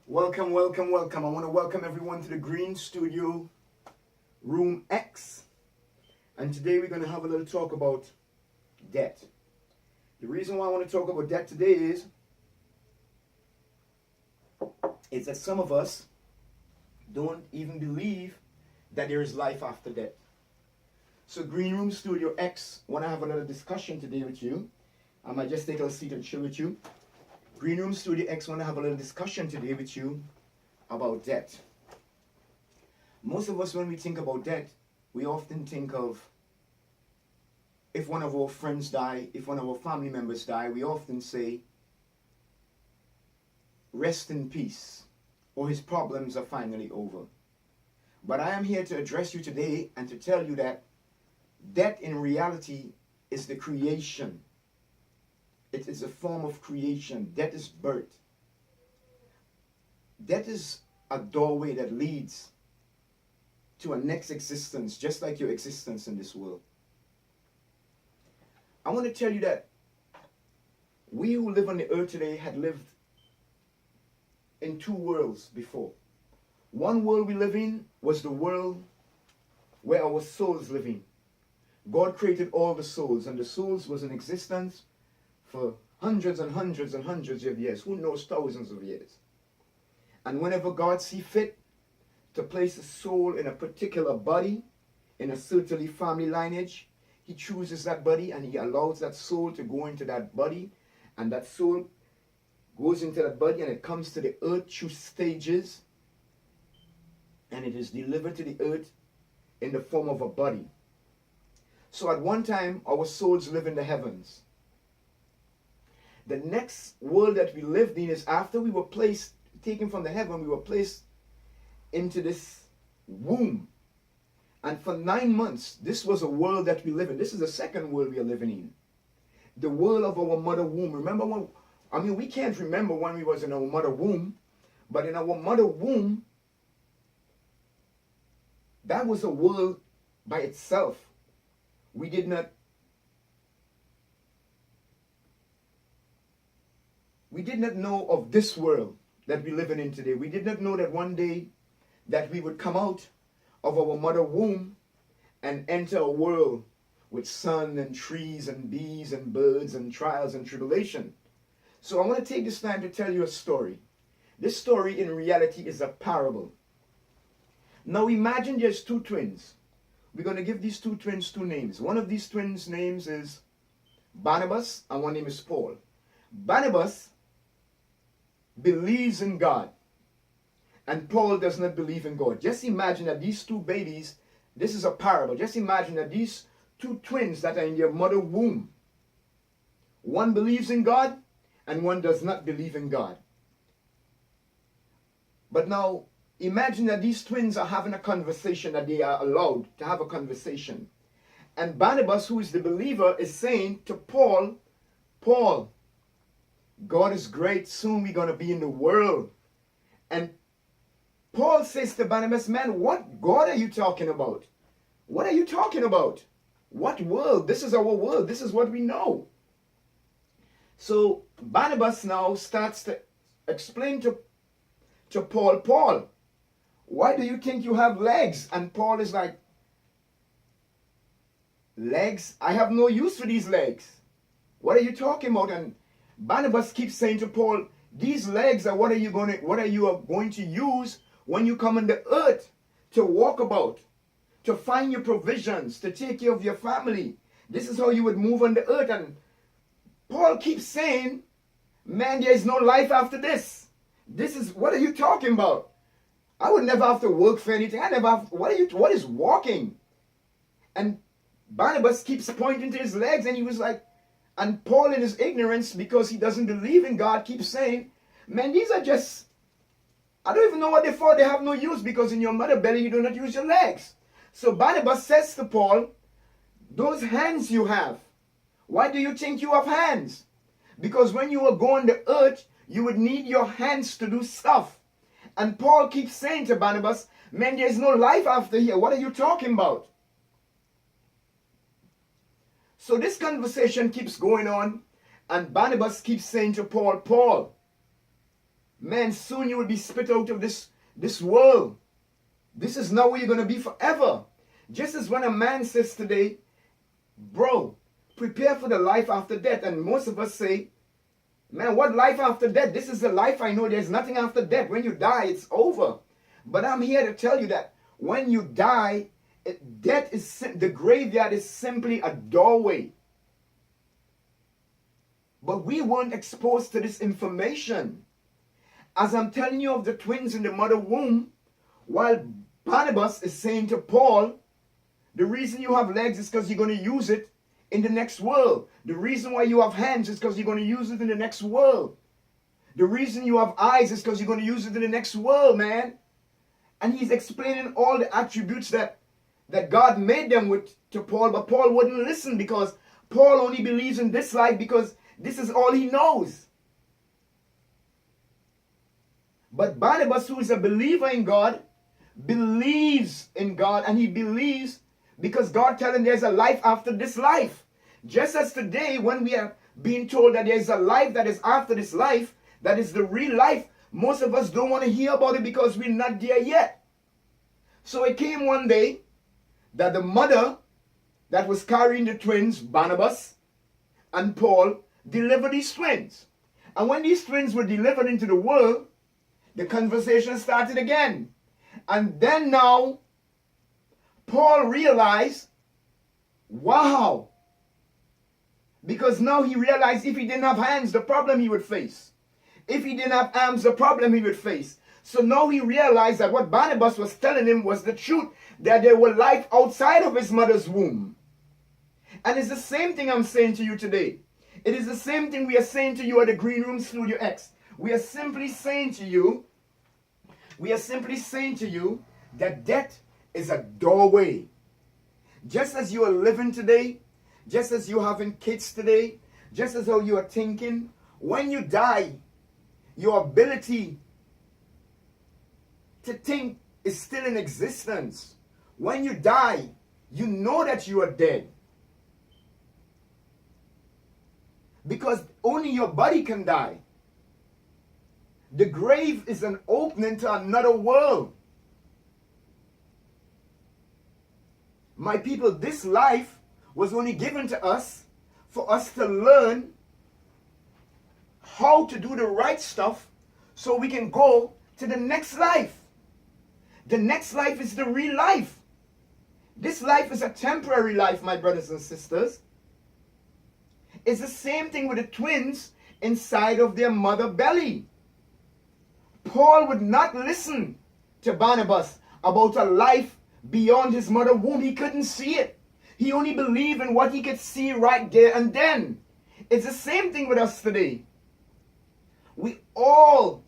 Welcome, welcome, welcome. I want to welcome everyone to the Green Studio Room X. And today we're going to have a little talk about debt. The reason why I want to talk about debt today is that some of us don't even believe that there is life after death. So Green Room Studio X, I want to have a little discussion today with you. I might just take a seat and chill with you. Green Room Studio X, want to have a little discussion today with you about debt. Most of us, when we think about debt, we often think of if one of our friends die, if one of our family members die, we often say, rest in peace, or his problems are finally over. But I am here to address you today and to tell you that debt in reality is the creation. It is a form of creation. Death is birth. Death is a doorway that leads to a next existence, just like your existence in this world. I want to tell you that we who live on the earth today had lived in two worlds before. One world we live in was the world where our souls live in. God created all the souls, and the souls was in existence for hundreds and hundreds and hundreds of years, who knows, thousands of years. And whenever God see fit to place a soul in a particular body, in a certain family lineage, he chooses that body and he allows that soul to go into that body, and that soul goes into that body and it comes to the earth through stages, and it is delivered to the earth in the form of a body. So at one time, our souls live in the heavens. The next world that we lived in is after we were taken from the heaven, we were placed into this womb. And for 9 months, this was a world that we live in. This is the second world we are living in. The world of our mother womb. Remember we can't remember when we was in our mother womb, but in our mother womb, that was a world by itself. We did not know of this world that we're living in today. We did not know that one day that we would come out of our mother womb and enter a world with sun and trees and bees and birds and trials and tribulation. So I want to take this time to tell you a story. This story in reality is a parable. Now imagine there's two twins. We're going to give these two twins two names. One of these twins' names is Barnabas and one name is Paul. Barnabas believes in God, and Paul does not believe in God. Just imagine that these two babies, this is a parable. Just imagine that these two twins that are in their mother womb, one believes in God and one does not believe in God. But now imagine that these twins are having a conversation, that they are allowed to have a conversation. And Barnabas, who is the believer, is saying to Paul, Paul, God is great. Soon we're going to be in the world. And Paul says to Barnabas, man, what God are you talking about? What are you talking about? What world? This is our world. This is what we know. So Barnabas now starts to explain to Paul, Paul, why do you think you have legs? And Paul is like, legs? I have no use for these legs. What are you talking about? And Barnabas keeps saying to Paul, these legs are what are you going to use when you come on the earth to walk about, to find your provisions, to take care of your family. This is how you would move on the earth. And Paul keeps saying, man, there is no life after this. What are you talking about? I would never have to work for anything. What is walking? And Barnabas keeps pointing to his legs, and he was like, and Paul in his ignorance, because he doesn't believe in God, keeps saying, man, these are just, I don't even know what they're for. They have no use, because in your mother belly you do not use your legs. So Barnabas says to Paul, those hands you have, why do you think you have hands? Because when you were going to earth, you would need your hands to do stuff. And Paul keeps saying to Barnabas, man, there's no life after here. What are you talking about? So this conversation keeps going on, and Barnabas keeps saying to Paul, Paul, man, soon you will be spit out of this world. This is not where you're going to be forever. Just as when a man says today, bro, prepare for the life after death. And most of us say, man, what life after death? This is the life I know. There's nothing after death. When you die, it's over. But I'm here to tell you that when you die, death is the graveyard is simply a doorway. But we weren't exposed to this information. As I'm telling you of the twins in the mother womb, while Barnabas is saying to Paul, the reason you have legs is because you're going to use it in the next world. The reason why you have hands is because you're going to use it in the next world. The reason you have eyes is because you're going to use it in the next world, man. And he's explaining all the attributes that God made them with to Paul, but Paul wouldn't listen because Paul only believes in this life because this is all he knows. But Barnabas, who is a believer in God, believes in God, and he believes because God tells him there's a life after this life. Just as today, when we are being told that there's a life that is after this life, that is the real life, most of us don't want to hear about it because we're not there yet. So it came one day that the mother that was carrying the twins, Barnabas and Paul, delivered these twins. And when these twins were delivered into the world, the conversation started again. And then now, Paul realized, wow. Because now he realized if he didn't have hands, the problem he would face. If he didn't have arms, the problem he would face. So now he realized that what Barnabas was telling him was the truth, that there were life outside of his mother's womb. And it's the same thing I'm saying to you today. It is the same thing we are saying to you at the Green Room Studio X. We are simply saying to you that death is a doorway. Just as you are living today, just as you're having kids today, just as how you are thinking, when you die, your ability to think is still in existence. When you die, you know that you are dead. Because only your body can die. The grave is an opening to another world. My people, this life was only given to us for us to learn how to do the right stuff so we can go to the next life. The next life is the real life. This life is a temporary life, my brothers and sisters. It's the same thing with the twins inside of their mother belly. Paul would not listen to Barnabas about a life beyond his mother womb. He couldn't see it. He only believed in what he could see right there and then. It's the same thing with us today. We all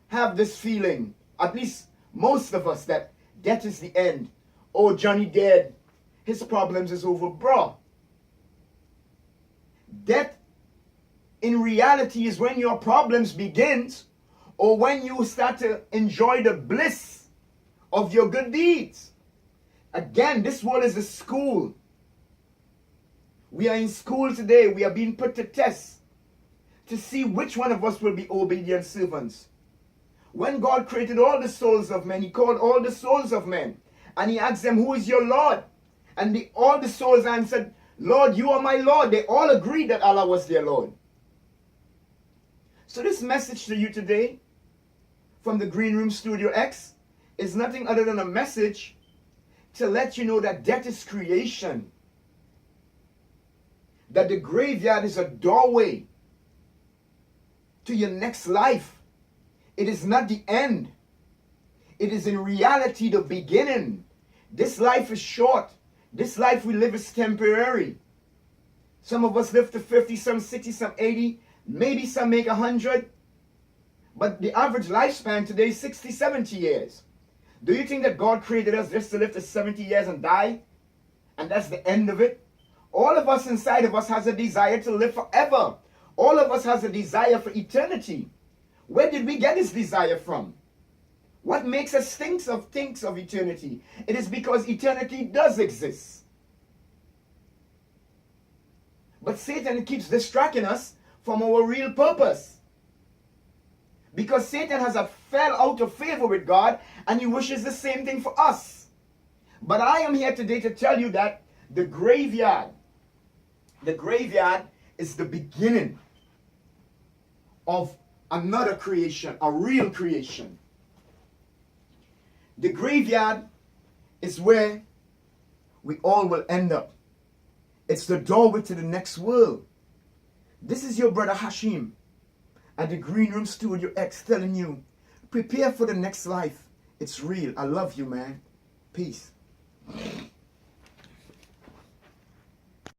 have this feeling, at least most of us, that death is the end. Oh, Johnny dead. His problems is over, bro. Death in reality is when your problems begins, or when you start to enjoy the bliss of your good deeds. Again, this world is a school. We are in school today. We are being put to test to see which one of us will be obedient servants. When God created all the souls of men, he called all the souls of men, and he asked them, who is your Lord? And all the souls answered, Lord, you are my Lord. They all agreed that Allah was their Lord. So this message to you today from the Green Room Studio X is nothing other than a message to let you know that death is creation. That the graveyard is a doorway to your next life. It is not the end. It is in reality the beginning. This life is short. This life we live is temporary. Some of us live to 50, some 60, some 80. Maybe some make 100. But the average lifespan today is 60, 70 years. Do you think that God created us just to live to 70 years and die? And that's the end of it? All of us inside of us has a desire to live forever. All of us has a desire for eternity. Where did we get this desire from? What makes us think of eternity? It is because eternity does exist. But Satan keeps distracting us from our real purpose. Because Satan has fell out of favor with God, and he wishes the same thing for us. But I am here today to tell you that the graveyard is the beginning of another creation, a real creation. The graveyard is where we all will end up. It's the doorway to the next world. This is your brother Hashim at the Green Room Studio X telling you, prepare for the next life. It's real. I love you, man. Peace.